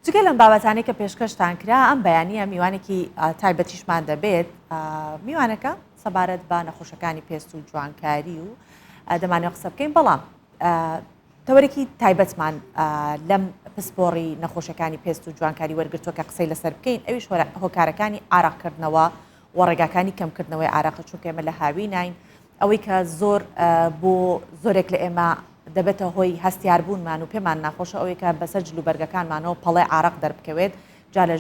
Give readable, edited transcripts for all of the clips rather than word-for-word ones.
جگە لەم بابەتانەی کە پێشکەشتان کرا ئەم بەیانیە میوانێکی تایبەتیشمان دەبێت میوانەکە سەبارەت بە نەخۆشەکانی پێست و جوانکاری و دەمانێت قسە بکەین بەڵام تەوەرێکی تایبەتمان لەم پسپۆڕی نەخۆشەکانی پێست و جوانکاری وەرگرتووە کە قسەی لەسەر بکەین ئەویش هۆکارەکانی ئاراقکردنەوە و ڕێگاکانی کەمکردنەوەی ئاراقە چونکە ئێمە لە هاوی نین ئەوەی کە زۆر بۆ زۆرێک لە ئێمە دەبێتە هۆی هەستیاربوونمان و پێمان ناخۆشە ئەوەی کە بەسەر جلوبەرگەکانمانەوە پەڵێ ئاراق دەربکەوێت جا لە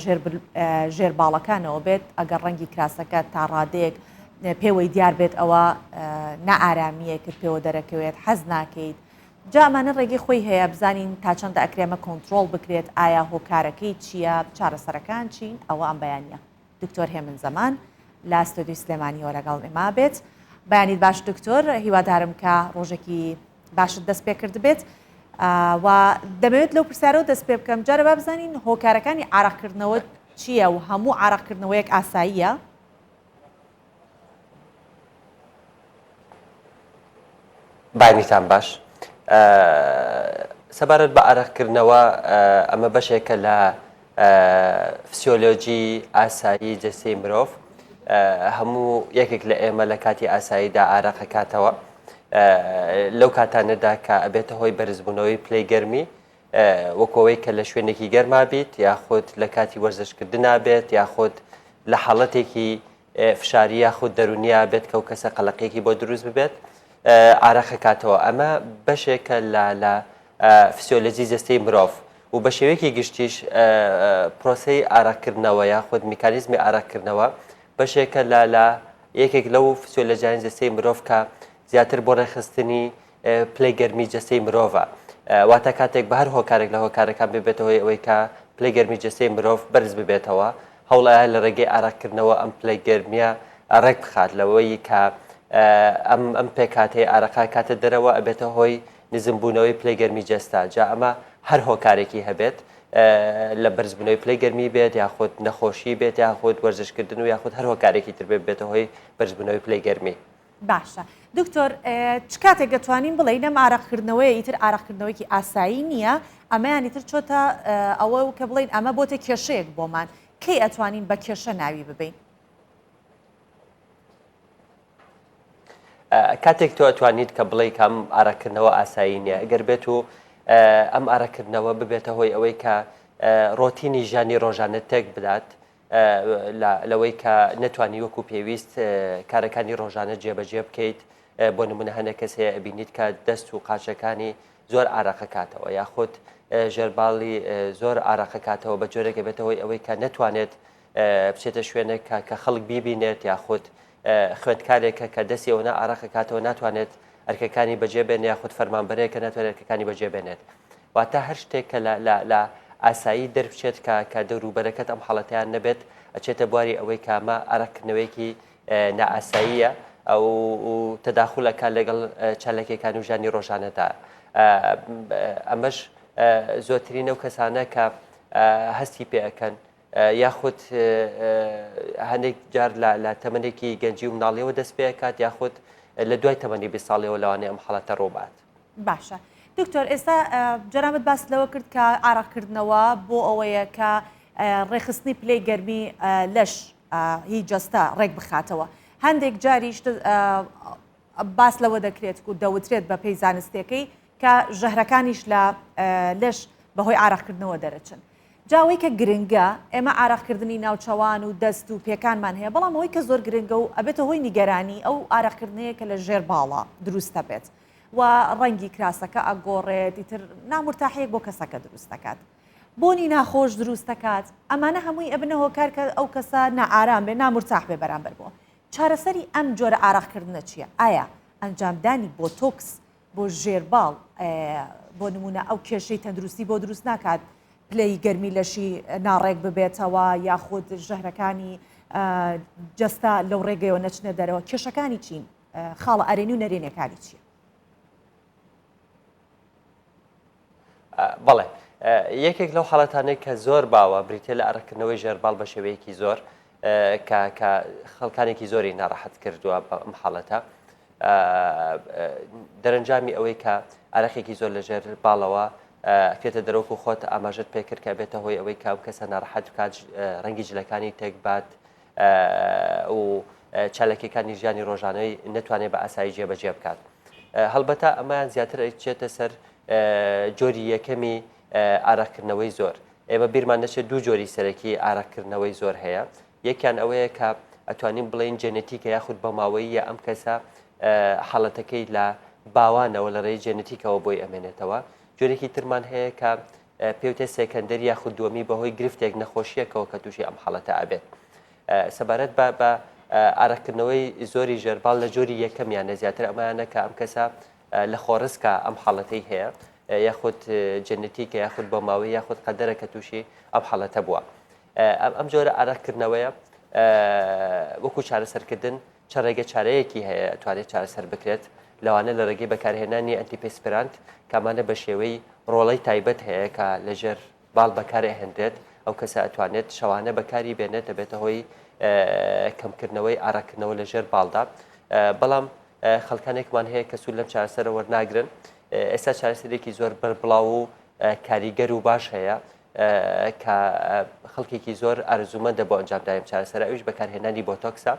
ژێر باڵەکانەوە بێت ئەگەر ڕەنگی کراسەکە تا ڕادەیەک پێوەی دیار بێت ئەوە نائارامیە کرد پێوە دەرەکەوێت حەز ناکەیت جامانە ڕێگەی خۆی هەیە بزانین تا چەندە ئەکرێمە کۆنتترۆل بکرێت ئایا هۆکارەکەی چییە چارەسەرەکان چین ئەوە ئەم بەیانە دکتۆر هێمن زەمان لا ستۆدیۆی سلێمانیەوە لەگەڵ ئێمە بێت بەیانیت باش دکتۆر هیوادارم کە ڕۆژێکی باشت دەست پێ کرد بێت و دەمەوێت لەو پرسیارەوە دەست پێ بکەم جارە با بزانین هۆکارەکانی ئاراقکردنەوە چییە و هەموو ئاراقکردنەوەیەک ئاساییە؟ بامیتان باش سەبارەت بە ئاراقکردنەوە ئەمە بەشێکە لە فسیۆلۆجی ئاسایی جەستەی مرۆڤ هەموو یەکێک لە ئێمە لە کاتی ئاساییدا ئاراقەکاتەوە لەو کاتانەدا کە ئەبێتە هۆی بەرزبوونەوەی پلەی گەرمی وەکەوەی کە لە شوێنێکی گەرما بیت یاخود لە کاتی وەرزشکردنا بێت یاخود لە حاڵەتێکی فشاری یاخود دەرونیا بێت کە و کەسە قەلەقێکی بۆ دروست ببێت ئاراقەکاتەوە ئەمە بەشێکە لە فسیۆلۆجی جەستەی مرۆڤ و بە شێوەیەکی گشتیش پرۆسەی ئاراقکردنەوە یاخود میکانیزمی ئاراقکردنەوە بەشێکە لە یەکێک لەو فسیۆلۆژیانی جەستەی مرۆڤ کە زیاتر بۆ ڕێخستنی پلەی گەرمی جەستەی مرۆڤە واتە کاتێک بە هەر هۆکارێک لە هۆکارەکان ببێتەوەی ئەوەی کە پلەی گەرمی جەستەی مرۆڤ بەرز ببێتەوە هەوڵایە لە ڕێگەی ئاراقکردنەوە ئەم پلەی گەرمیە ڕێک بخات لەوەی کە ئەم پێکاتەی ئارەقا کاتە دەرەوە ئەبێتە هۆی نزمبوونەوەی پلەی گەرمی جەستا جا ئەمە هەر هۆکارێکی هەبێت لە بەرزبوونەوەی پلەی گەرمی بێت یاخود نەخۆشی بێت یاخود وەرزشکردن و یاخود هەر هۆکارێکی تر بێتە هۆی بەرزبوونەوەی پلەی گەرمی باشە دکتۆر چ کاتێک دەتوانین بڵێ نەم ئاراقکردنەوەی ئیتر ئاراقکردنەوەیکی ئاسایی نییە ئەمەیان ئیتر چۆتە ئەوە کە بڵین ئەمە بۆتە کێشەیەک بۆمان کەی ئەتوانین بە کێشە ناوی ببین کاتێک تۆ ئەتوانیت کە بڵێ کەم ئاراقکردنەوە ئاسایی نییە ئەگەر بێت و ئەم ئاراقکردنەوە ببێتە هۆی ئەوەی کە ڕۆتینی ژانی ڕۆژانە تێک بدات لەوەی کە نەتوانی وەکو پێویست کارەکانی ڕۆژانە جێبەجێ بکەیت بۆ نمونە هەندێک کەس هەیە ئەبینیت کە دەست و قاچەکانی زۆر ئاراقەکاتەوە یاخود ژێرباڵی زۆر ئاراقەکاتەوە بە جۆرێکە بێتەوەی ئەوەی کە نەتوانێت بچێتە شوێنێک کە خەڵک بیبینێت یاخود خوێندکارێکە کە دەستی ئەوە ئاراقەکاتەوە ناتوانێت ئەرکەکانی بەجێبێن یاخود فەرمانبەرەیەکە ناتوانێت ئەرکەکانی بەجێبێنێت واتە هەر شتێککە لە ئاسایی دەربچێت کە دەوروبەرەکەت ئەم حاڵەتیان نەبێت ئەچێتە بواری ئەوەی کامە ئاراقکردنەوەیکی نائاساییە ئەو تەداخولەکە لەگەڵ چالەکێکان و ژانی ڕۆژانەدا ئەمەش زۆرترینە و کەسانە کە هەستی پێەکەن یاخود هەندێک جار لە تەمەنێکی گەنجی و مناڵیەوە دەست پێکات یاخود لە دوای تەمەنی 20 ساڵیەوە لەوانێ ئەم حاڵەتە ڕۆبات باشە دکتۆر ئێستا جەنابەت باس لەوە کرد کە ئاراقکردنەوە بۆ ئەوەیە کە ڕێخستنی پلەی گەرمی لەش هیچ جەستە ڕێک بخاتەوە هەندێک جاریش باس لەوە دەکرێت و دەوترێت بە پێی زانستیەکەی کە ژەهرەکانیش لە لەش بەهۆی ئاراقکردنەوە دەرەچن جاوەی کە گرنگە ئێمە ئاراقکردنی ناوچەوان و دەست و پێکانمان هەیە بەڵام ئەوەی کە زۆر گرنگە و ئەبێتە هۆی نیگەرانی ئەو ئاراقکردنەیە کە لە ژێر باڵە دروستە بێت و ڕەنگی کراسەکە ئەگۆڕێت ئیتر نامورتاحەیەک بۆ کەسەکە دروست دەکات بۆنی ناخۆش دروست دەکات ئەمانە هەمووی ئەبنە هۆکار کە ئەو کەسە نائارام بێ نامورتاح بێ بەرامبەر بۆ چارەسەری ئەم جۆرە ئاراقکردنە چییە ئایا ئەنجامدانی بۆتۆکس بۆ ژێرباڵ بۆ نمونە ئەو کێشەی تەندروستی بۆ دروست ناکات پلەی گەرمی لەشی ناڕێک ببێتەوە یاخود ژەهرەکانی جەستا لەو ڕێگەیەوە نەچنە دەرەوە کێشەکانی چین خاڵە ئەرێنی و نەرێنەکانی چییە بەڵێ یەکێک لەو حاڵەتانەی کە زۆر باوە بریتێ لە ئاراقکردنەوەی ژێرباڵ بە شێوەیەکی زۆر کە خەڵکانێکی زۆری ناڕەحەت کردووە بەم حاڵەتە دەرەنجامی ئەوەی کە ئارەخێکی زۆر لە ژێر باڵەوە کێتە دەرەوەکو خۆت ئاماژت پێکرد کە بێتە هۆی ئەوەی کاو کەسە ناڕەحەت بکات ڕەنگی جلەکانی تێکبات و چالەکیەکانی ژیانی ڕۆژانەی نەتوانێت بە ئاسایی جێبەجێ بکات. هەڵبەتە ئەمایان زیاتر ئەچێتە سەر جۆری یەکەمی ئاراکردنەوەی زۆر. ئێمە بیرمان نەچێت دوو جۆری سەرەکی ئاراکردنەوەی زۆر هەیە. یەکیان ئەوەیە کە ئەتوانین بڵێن جێنێتیکە یاخود بە ماوەیە ئەم کەسە حاڵەتەکەی لە باوانەوە لە ڕێی جێنێتیکەوە بۆی ئەمێنێتەوە. جۆرێکی ترمان هەیە کە پێوتێ سێکەندەری یاخود دووەمی بەهۆی گرفتێک نەخۆشیەکەوە کە تووشی ئەم حاڵەتە ئەبێت. سەبارەت بە ئاراکردنەوەی زۆری ژێرباڵ لە جۆری یەکەمیانە زیاتر ئەمایانە کە ئەم کەسە لە خۆڕسکە ئەم حاڵەتەی هەیە یاخود جێنێتیکە یاخود بە ماوەی یاخود قەدەرە کە تووشی ئەم حاڵەتە بووە. ئەم جۆرە ئاراکردنەوەیە وەکو چارەسەرکردن چ ڕێگە چارەیەکی هەیە توانێت چارەسەر بکرێت لەوانە لە ڕێگەی بەکارهێنانی ئەنتیپێسپرانت کامانە بە شێوەی ڕۆڵەی تایبەت هەیە کە لەژێر باڵ بەکارێ هێندرێت ئەو کەسە ئەتوانێت شەوانە بەکاری بێنێت دەبێتە هۆی کەمکردنەوەی ئاراکردنەوە لەژێر باڵدا. بەڵام خەڵکانێکمان هەیە کە سوود لەم چارەسەرە وەرناگرن. ئێستا چارەسەرێکی زۆر بەربڵاو و کاریگەر و باش هەیە کە خەڵکێکی زۆر ئارزومەندە بۆ ئەنجامدایم چارەسەر ئەوش بەکارهێنانی بۆتۆکسە.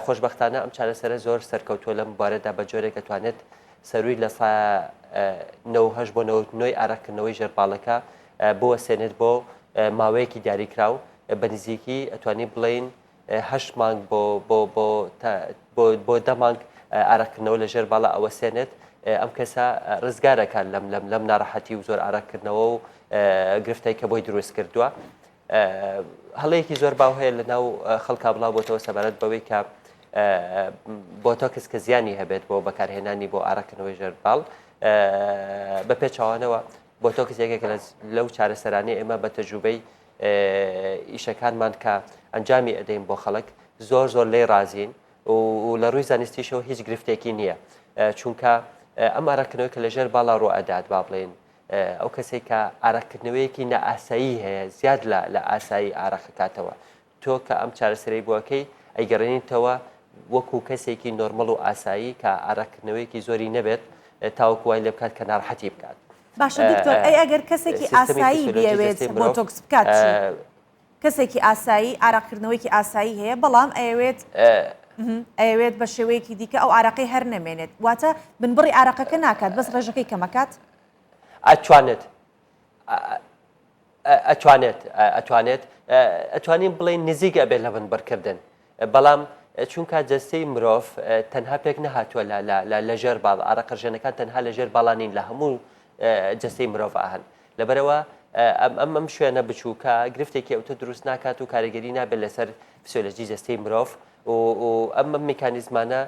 خۆشببختانە ئەم چارەسەرە زۆر سەرکەوتووە لەم بارەدا بە جۆرێک دەتوانێت سەروی لە 9 بۆ 9 ئاراکردنەوەی ژێرباڵەکە بۆ سێنێت بۆ ماوەیەکی دیاریکراو بە نزیکی ئەتوانی بڵین 8 مانگ بۆ 10 مانگ ئاراکردنەوە لە ژێرباڵە ئەوە سێنێت ئەم کەسە ڕزگارەکان لەم ناڕەحەتی و زۆر ئاراکردنەوە و گرفتای کە بۆی دروست کردووە. هەڵەیەکی زۆر باو هەیە لە ناو خەڵکا بڵاو بۆتەوە سەبارەت بەوەی کە بۆتۆکس کە زیانی هەبێت بۆ بەکارهێنانی بۆ ئاراکردنەوەی ژێرباڵ بە پێچاوانەوە بۆتۆکس یەکێکە لەو چارەسەرانەی ئێمە بە تەجروبەی ئیشەکانمان کە ئەنجامی ئەدەین بۆ خەڵک زۆر زۆر لێی رازین و لە ڕووی زانستیشەوە هیچ گرفتێکی نییە چونکە ئەم ئاراکردنەوەی کە لەژێر باڵا ڕۆ ئەدات با بڵێن ئەو کەسێک کە ئاراکردنەوەیەکی نەئاسایی هەیە زیاد لە ئاسایی ئاراخەکاتەوە تۆ کە ئەم چارەسەرەی بووەکەی ئەیگەڕێنیتەوە وەکو کەسێکی نۆرمەڵ و ئاسایی کە ئاراکردنەوەیەکی زۆری نەبێت تاوەکو وای لێ بکات کە ناڕەحەتی بکات. باشە دکتۆر ئەی ئەگەر کەسێکی ئاسایی بێوێت بۆتۆکس بکات کەسێکی ئاسایی ئاراکردنەوەیکی ئاسایی هەیە بەڵام ئەوێت بە شێوەیەکی دیکە ئەو ئاراقی هەر نەمێنێت واتە بنبڕی ئاراقەکە ناکات بەس ڕێژەکەی کەمەکات ئەتوانین بڵێن نزیک ئەبێت لە بنبڕکردن بەڵام چونکە جەستەی مرۆڤ تەنها پێک نەهاتووە لە ژێر باڵ ئاراقەژێنەکان تەنها لە ژێر باڵانین لە هەموو جەستەی مرۆڤ ئاهەن لەبەرەوە ئەم شوێنە بچووکە گرفتێکی ئەوتە دروست ناکات و کاریگەری نابێت لەسەر فسیۆلۆژی جەستەی مرۆڤ و ئەم میکانیزمانە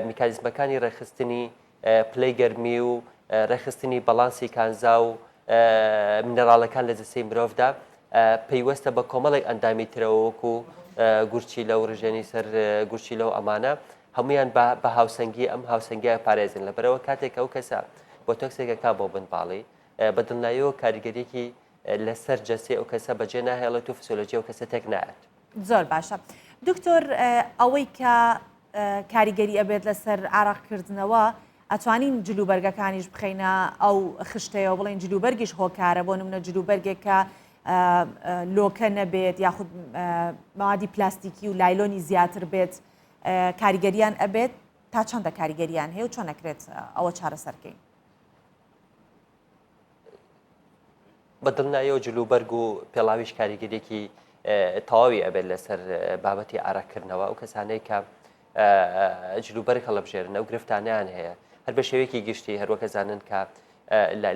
میکانیزمەکانی ڕێخستنی پلەی گەرمی و ڕێخستنی بەڵانسی کانزا و منەڕاڵەکان لە جەستەی مرۆڤدا پەیوەستە بە کۆمەڵێک ئەندامی ترەوەکو گورچی لەو ڕژێنی سەر گورچی لەو ئەمانە هەمویان بە هاوسەنگی ئەم هاوسەنگیە پارێزن لەبەرەوە کاتێک ئەو کەسە بۆ تۆکسێکەکە بۆ بنباڵی بەدڵنایەوە کاریگەریەکی لەسەر جەستی ئەو کەسە بەجێ ناهێڵێت و فسیۆلۆژی ئەو کەسە تێک نایەت. زۆر باشە دکتۆر ئەوەی کە کاریگەری ئەبێت لەسەر ئاراقکردنەوە ئەتوانین جلوبەرگەکانیش بخەینە ئەو خشتەیەوە بڵێن جلوبەرگیش هۆکارە بۆ نمونە جلوبەرگێکە لۆکە نەبێت یاخود موادی پلاستیکی و لایلۆنی زیاتر بێت کاریگەریان ئەبێت تا چەندە کاریگەریان هەیە و چۆن نەکرێت ئەوە چارەسەرکەین بەدڵنایەوە جلوبەرگ و پێڵاویش کاریگەریەکی تەواوی ئەبێت لەسەر بابەتی ئاراکردنەوە ئەو کەسانەی کە جلوبەرگ هەڵەبژێرن ئەو گرفتانیان هەیە هەر بە شێوەیەکی گشتی هەروەکە زانن کە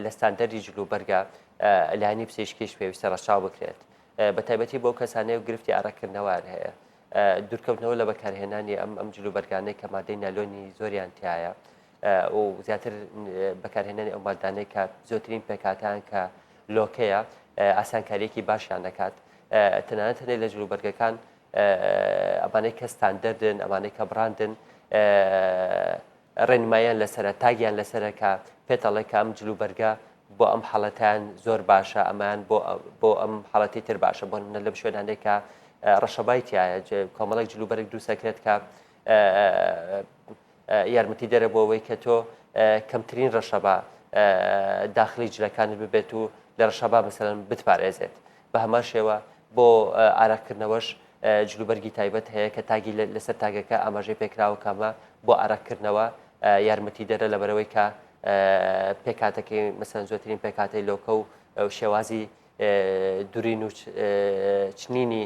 لە ستاندەری جلوبەرگە لایانی پزیشکیش پێویستە ڕەچاو بکرێت بە تایبەتی بۆ کەسانەی و گرفتی ئاراکردنەوەوار هەیە دوورکەوتنەوە لە بەکارهێنانی ئەم جلوبەرگانەی کە مادەی نالۆنی زۆریان تایە و زیاتر بەکارهێنانی ئەو مادانەی کە زۆترین پێکاتیان کە لۆکەیە ئاسانکاریەکی باشیان دەکات تەنانەت هەنێ لە جلوبەرگەکان ئەمانەی کە ستاندەردن ئەمانەی کە بڕاندن ڕێنماییان لەسرە تاگیان لەسرە کە پێتەڵێ کە ئەم جلوبەرگە بۆ ئەم حاڵەتیان زۆر باشە ئەمان بۆ ئەم حاڵەتی تر باشە بۆ لە شوێنانێک کە ڕەشەبایتیایە کۆمەڵێک جلوبەرگ دروستەکرێت کە یارمەتی دەرە بۆ ئەوەی کە تۆ کەمترین ڕەشەبا داخلی جلەکانت ببێت و لە ڕەشەبا مەسەلەن بتپارێزێت بە هەمان شێوە بۆ ئاراکردنەوەش جلوبەرگی تایبەت هەیە کە تاگی لەسەر تاگەکە ئاماژەی پێکراوە کامە بۆ ئاراکردنەوە یارمەتی دەرە لەبەرەوەی کە پێکاتەکەی مەسەن زۆرترین پێکاتەی لۆکە و شێوازی دوورین و چنینی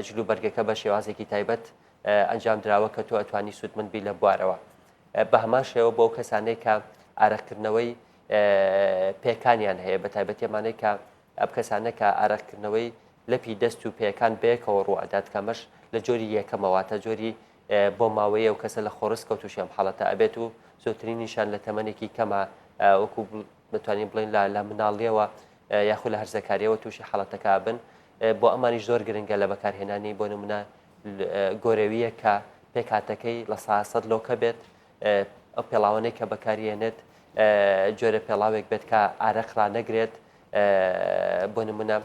جلوبەرگەکە بە شێوازێکی تایبەت ئەنجام درراوە کە تۆ ئەتوانی سوودمندبی لە بوارەوە بە هەمان شێوە بۆ کەسانەی کە ئارەکردنەوەی پێکانیان هەیە بە تایبەتێمانەی کە ئەم کەسانە کە ئارەکردنەوەی لەپی دەست و پێەکان بەیەکەوە ڕوئەدات کەمەش لە جۆری یەکەمەواتە جۆری بۆ ماوەیە و کەسە لە خۆڕست کەوتوشیان حاڵەتە ئەبێت و زۆرترین نیشان لە تەمەنێکی کەمە وەکو بتوانین بڵین لە مناڵیەوە یاخود لە هەرزەکاریەوە تووشی حڵەتەکە بن بۆ ئەمانیش زۆر گرنگە لە بەکارهێنانی بۆ نمونە گۆرەویە کە پێکاتەکەی لە ساسەد لۆکە بێت ئەو پێڵاوانەی کە بەکارهێنێت جۆرە پێڵاوێک بێت کە ئارەقرا نەگرێت بۆ نمونە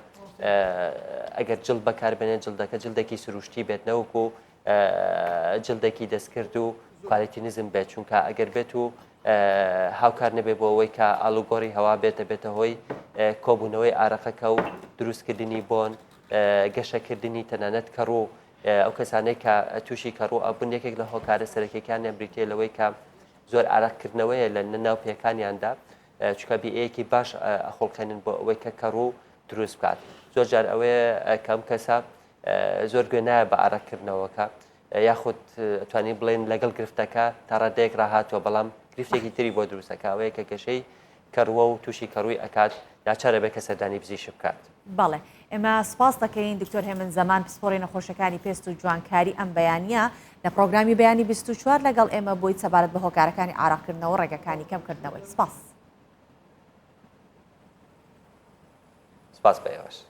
ئەگەر جلد بەکاربێنێت جلدەکە جلدێکی سروشتی بێت نەوەکو جلدێکی دەستکرد و کوالیتینزم بێت چونکە ئەگەر بێت و هاوکار نەبێ بۆ ئەوەی کە ئالوگۆڕی هەوا بێتە هۆی کۆبوونەوەی ئارەقەکە و دروستکردنی بۆن گەشەکردنی تەنانەت کەڕوو ئەو کەسانەی کە تووشی کەڕوو ئەبوون یەکێک لە هۆکارە سەرەکیەکانیان بریتێ لەوەی کە زۆر ئارەقکردنەوەیە لە ناو پێکانیاندا چکە بیئەیەکی باش ئەخۆڵکەنن بۆ ئەوەی کە کەڕوو دروست بکات زۆر جار ئەوەیە کەم کەسە زۆر گوێ نایە بە ئارەقکردنەوەکە یاخود توانی بڵێن لەگەڵ گرفتەکە تا ڕادەیەک ڕاهاتوە بەڵام گرفتێکی تری بۆ دروستەکەوەیە کە کەشەی کەڕوە و تووشی کەڕووی ئەکات ناچارە بێ کە سەردانی بزیش بکات. بەڵێ ئێمە سپاس دەکەین دکتۆر هێمن زەمان پسپۆڕی نەخۆشەکانی پێست و جوانکاری ئەم بەیانیە لە پرۆگرامی بەیانی 24 لەگەڵ ئێمە بۆی سەبارەت بە هۆکارەکانی ئاراکردنەوە ڕێگەکانی کەمکردنەوەی سپاس سپاس بەێوەش.